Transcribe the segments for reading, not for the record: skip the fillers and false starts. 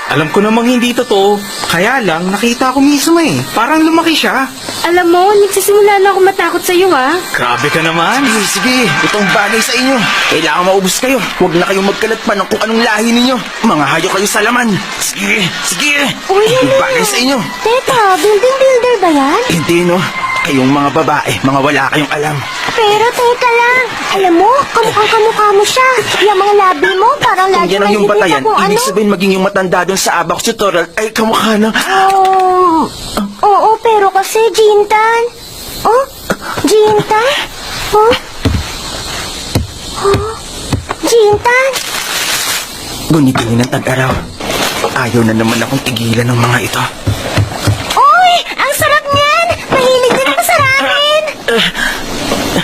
Alam ko namang hindi totoo. Kaya lang, nakita ko mismo eh. Parang lumaki siya. Alam mo, nagsisimula na ako matakot sa'yo, ha? Grabe ka naman. Sige, itong bagay sa inyo. Kailangan maubos kayo. Huwag na kayong magkalat pa ng kung anong lahi ninyo. Mga hayop kayo sa laman. Sige. Uy, Itong bagay sa inyo. Teka, building builder ba yan? Hindi, no? Kayong mga babae, mga wala kayong alam. Pero teka lang, alam mo, kamukha mo siya. Yung mga labi mo, parang Kung lagi yan ang yung batayan, kung ibig ano. sabihin maging yung matanda doon sa Abax tutorial ay kamukha ng... Oo, pero kasi, Jintan. Oh? Jintan? Oh? Oh? Jintan? Gunitingin ng tag-araw. Ayaw na naman akong tigilan ng mga ito. Uy! Ang sarap niyan! Mahilig din ako sa ramen!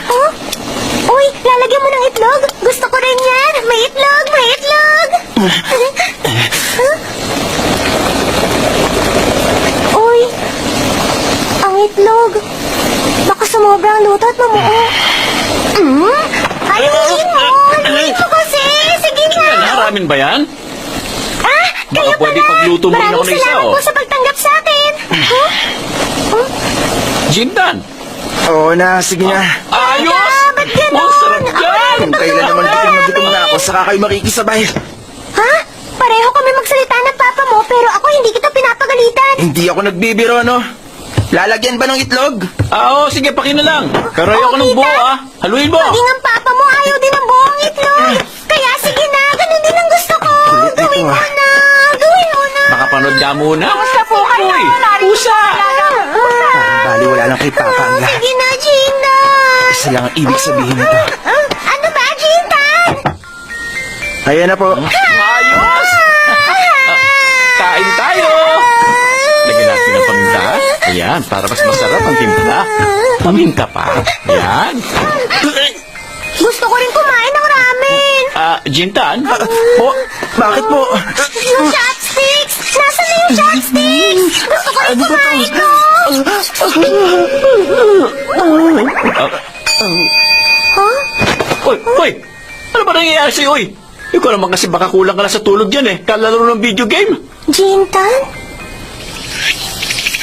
Oh? Uy, lalagyan mo ng itlog? Gusto ko rin yan! May itlog! May itlog! Uy! Ang itlog! Baka sumobra ang luto at mamuo. Haluin mo! Haluin mo kasi! Sige na! Ramen ba yan? Ah! Baka Kayo pwede pala! pagluto mo rin ako Maraming ng isa, salamat oh. po sa pagtanggap sa akin! Huh? Huh? Jintan! Oo na, sige na. Ayos! Ba't ganon? Oh, sarap yan! Kung kailan naman gutom na ako, saka kayo makikisabay. Ha? Pareho kami magsalita ng papa mo, pero ako hindi kita pinapagalitan. Hindi ako nagbibiro, no? Lalagyan ba ng itlog? Oo, sige, pakina lang. Pero ayoko ng buo, ah. Haluin mo! Maging ang papa mo ayaw din ng buong itlog. Kaya sige na, ganun din ang gusto ko. Kulit nito, Gawin mo ah. na. Gawin mo na. Makapanood ka muna. Kamusta po kayo? Uy, Pusa! Bali, wala lang kay Papa ang lahat. Sige na, Gina. Isa lang ang ibig sabihin nito. Ano ba, Jintan? Ayan na po. Ayos! Kain tayo! Lagyan natin ng paminta. Ayan, para mas masarap ang timpla. Paminta pa. Ayan. Gusto ko rin kumain ng ramen. Jintan? Po? Bakit po? Yung chopsticks! Nasaan na yung chopsticks? Gusto ko rin kumain ko! Hoy! Ano ba nangyayari sa'yo, oy? Ikaw naman kasi baka kulang ka na sa tulog yan eh. Kalaro ng video game. Jintan?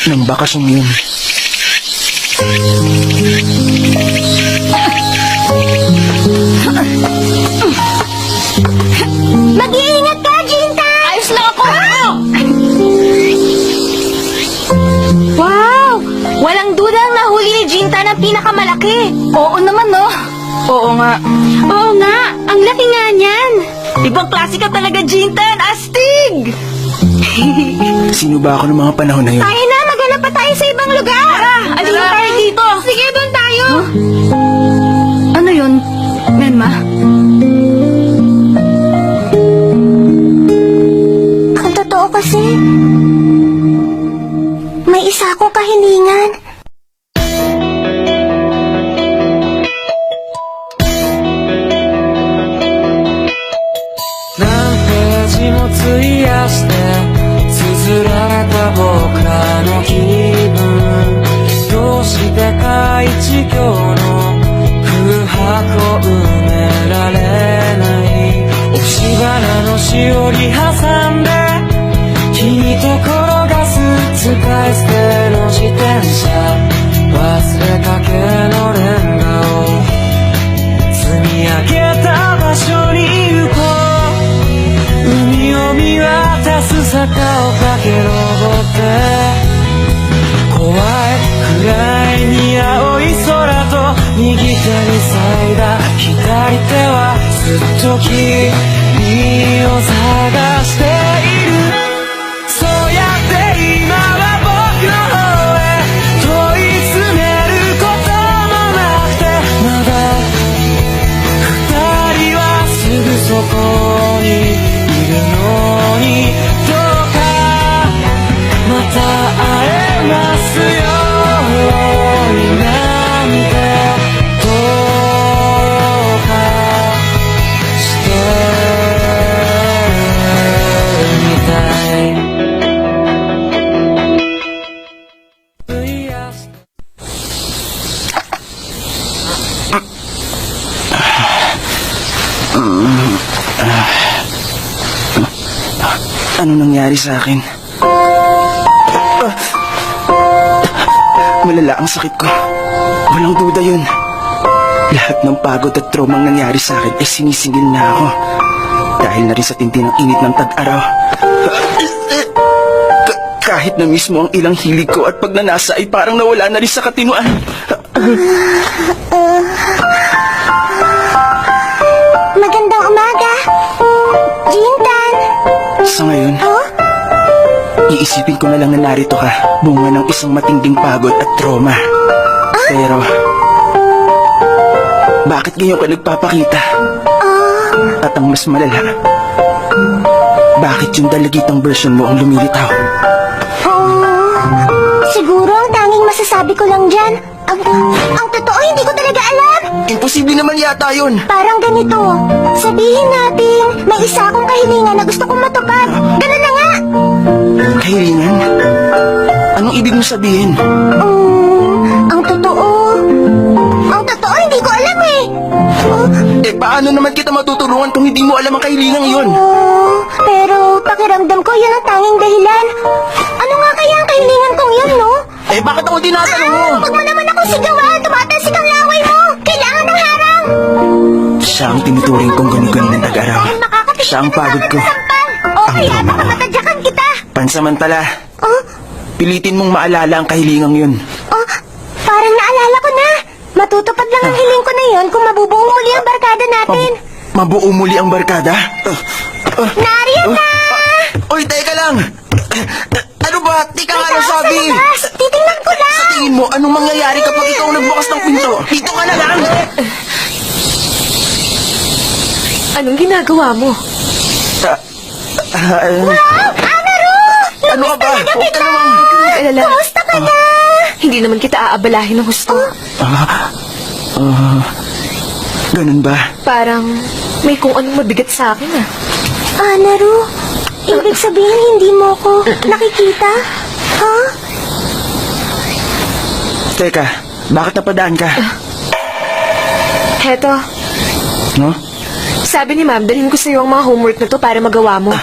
Nang bakasyon yun. Mag-iingat ka, Jintan! Ayos lang ako! Wow! Walang dudang nahuli ni Jintan ang pinakamalaki. Oo naman, no? Oo nga. Oo nga, ang laki nga niyan. Ibang klase ka talaga, Jintan. Astig! Sino ba ako ng mga panahon na yun? Tayo na, maghanap pa tayo sa ibang lugar. Alin tayo dito? Sige, doon tayo. Ano yun, Menma? Ang totoo kasi, may isa akong kahilingan.費やして綴られた僕らの気分どうしてか一行の空白を埋められない押し花のしおり挟んで君と転がす使い捨ての自転車忘れかけのレンガを積み上げた場所に行こう海を見渡す坂を駆け上って怖いくらいに青い空と右手に咲いた左手はずっと君を探しているそうやって今は僕の方へ問い詰めることもなくてまだ二人はすぐそこにいるのにどうかまた会えますようになんてどうかしてみたい Ano nangyari sa akin? Malala ang sakit ko. Walang duda yun. Lahat ng pagod at traumang nangyari sa akin ay sinisingil na ako. Dahil na rin sa tindi ng init ng tag-araw. Kahit na mismo ang ilang hilig ko at pagnanasa ay parang nawala na rin sa katinuan. Magandang umaga. Jintan. Sa ngayon, iisipin ko na lang na narito ka, bunga ng isang matinding pagod at trauma. Pero, bakit ngayon ka nagpapakita? At ang mas malala, bakit yung dalagitang version mo ang lumilitaw? Siguro ang tanging masasabi ko lang dyan. Ang totoo, hindi ko talaga alam. Imposible naman yata yun. Parang ganito. Sabihin natin, may isa akong kahilingan na gusto kong matupad. Ganun na nga. Kahilingan? Anong ibig mo sabihin? Ang totoo, hindi ko alam eh. Paano naman kita matutulungan kung hindi mo alam ang kahilingang yun? Pero pakiramdam ko yun ang tanging dahilan. Ano nga kaya ang kahilingan kong yun, no? Bakit ako tinatanong mo? Huwag mo naman akong sigawan. Tumatalsik ang laway mo. Kailangan ng harang. Siya ang tinuturing kong gani-gani ng tag-araw. Siya ang pagod ko. Okay, ano ka matadyakan kita? Pansamantala, pilitin mong maalala ang kahilingang yun. Parang naalala ko na. Matutupad lang ang hiling ko na yun kung mabubuo muli ang barkada natin. Mabuo muli ang barkada? Nariyan na! Uy, teka lang! Ano ba? Tika nga lang sabi! Titingnan ko lang! Sa tingin mo, anong mangyayari kapag ikaw ang nagbukas ng pinto? Dito ka na lang! Anong ginagawa mo? Anaru! Ano ka ba? Huwag ka naman! Alala, Kumusta ka na? hindi naman kita aabalahin ng husto. Ganun ba? Parang may kung anong mabigat sa akin ah. Anaru, ibig sabihin hindi mo ko nakikita? Ha? Teka, bakit napadaan ka? Heto, No? sabi ni ma'am, dalhin ko sa'yo ang mga homework na to para magawa mo.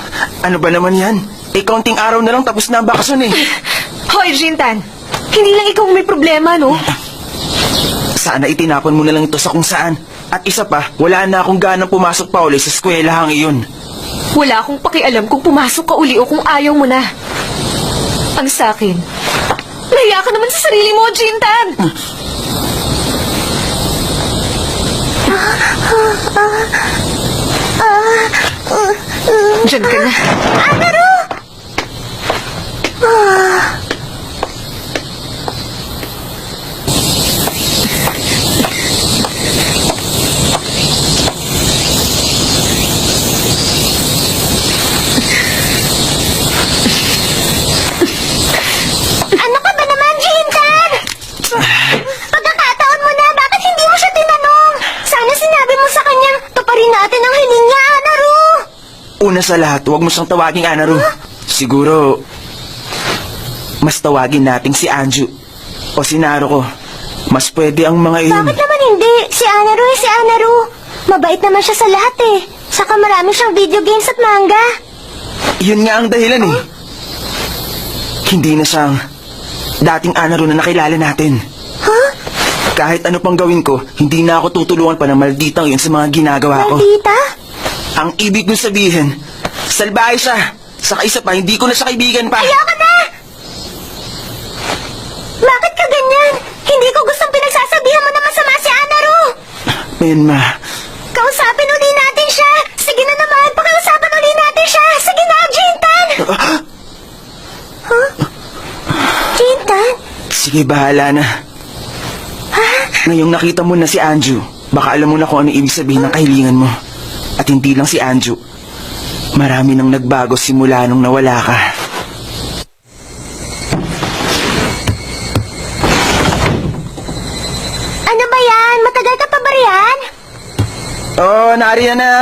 Ano ba naman yan? Kaunting araw na lang tapos na ang bakasyon eh. Hoy, Jintan! Hindi lang ikaw may problema, no? Sana itinapon mo na lang ito sa kung saan. At isa pa, wala na akong ganang pumasok pa uli sa eskwelahang iyon. Wala akong pakialam kung pumasok ka uli o kung ayaw mo na. Ang sa'kin, nahiya ka naman sa sarili mo, Jintan! Diyan ka na. Anaru! Ano ka ba naman, Jintan? Pagkakataon mo na, bakit hindi mo siya tinanong? Sana sinabi mo sa kanyang tuparin natin ang hiling niya, Anaru! Una sa lahat, huwag mo siyang tawaging Anaru. Siguro, mas tawagin natin si Anju o si Naruko. Mas pwede ang mga iyon. Bakit naman hindi? Si Anaru eh, si Anaru. Mabait naman siya sa lahat eh. Saka marami siyang video games at manga. Yun nga ang dahilan eh. Hindi na siyang dating Anaru na nakilala natin. Huh? Kahit ano pang gawin ko, hindi na ako tutulungan pa ng malditang yun sa mga ginagawa ko. Maldita? Ang ibig kong sabihin, salbahe siya. Saka isa pa, hindi ko na siya kaibigan pa. Ayoko na! Bakit ka ganyan? Hindi ko gustong pinagsasabihan mo na masama si Anaru. Menma, Kausapin uli natin siya. Sige na naman, pakiusapan uli natin siya. Sige na, Jintan! Huh? Jintan? sige bahala na. Ngayong nakita mo na si Anju, baka alam mo na kung ano ibig sabihin ng kahilingan mo. At hindi lang si Anju. Marami nang nagbago simula nung nawala ka. Ano ba yan? Matagal ka pa ba riyan? Oh, nariyan na.